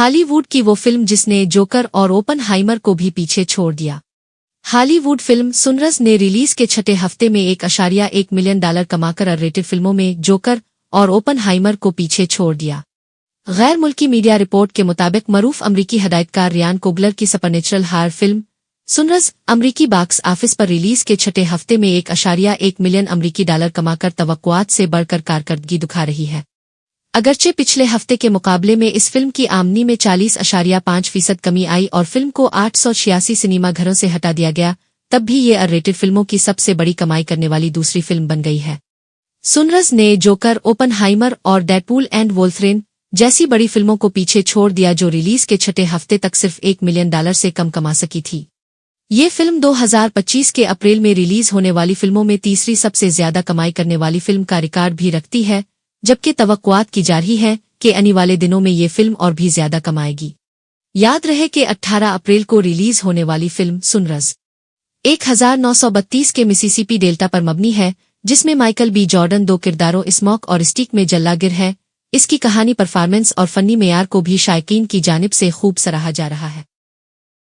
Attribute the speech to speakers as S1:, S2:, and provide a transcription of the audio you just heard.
S1: Hollywood की वो film जिसने जोकर और ओपनहाइमर को भी पीछे छोड़ दिया। हॉलीवुड फिल्म सुनरस ने रिलीज के छठे हफ्ते में $1.1 मिलियन कमाकर R-रेटेड फिल्मों में जोकर और ओपनहाइमर को पीछे छोड़ दिया। गैर मुल्की मीडिया रिपोर्ट के मुताबिक मरूफ अमरीकी हदायतकार रियान कोगलर की सुपरनैचुरल हॉरर फिल्म सुनरस अमरीकी बॉक्स ऑफिस पर रिलीज के छठे हफ्ते में $1.1 मिलियन कमाकर तवक्कुआत से बढ़कर कारकर्दगी दिखा रही है। अगरचे पिछले हफ्ते के मुकाबले में इस फिल्म की आमदनी में 40.5% कमी आई और फिल्म को 886 सिनेमा घरों से हटा दिया गया, तब भी ये R-रेटेड फिल्मों की सबसे बड़ी कमाई करने वाली दूसरी फिल्म बन गई है। सुनरस ने जोकर, ओपनहाइमर और डेडपूल एंड वोल्वरीन जैसी बड़ी फिल्मों को पीछे छोड़ दिया जो रिलीज के छठे हफ्ते तक सिर्फ $1 मिलियन से कम कमा सकी थी। ये फिल्म 2025 के अप्रैल में रिलीज होने वाली फिल्मों में तीसरी सबसे ज्यादा कमाई करने वाली फिल्म का रिकॉर्ड भी रखती है, जबकि तवक्कुआत की जा रही है कि आने वाले दिनों में ये फिल्म और भी ज्यादा कमाएगी। याद रहे कि 18 अप्रैल को रिलीज होने वाली फिल्म सुनरस 1932 के मिसिसिपी डेल्टा पर मबनी है, जिसमें माइकल बी जॉर्डन दो किरदारों स्मोक और स्टिक में जल्लागिर है। इसकी कहानी, परफॉर्मेंस और फनी मेयार को भी शायकीन की जानिब से खूब सराहा जा रहा है।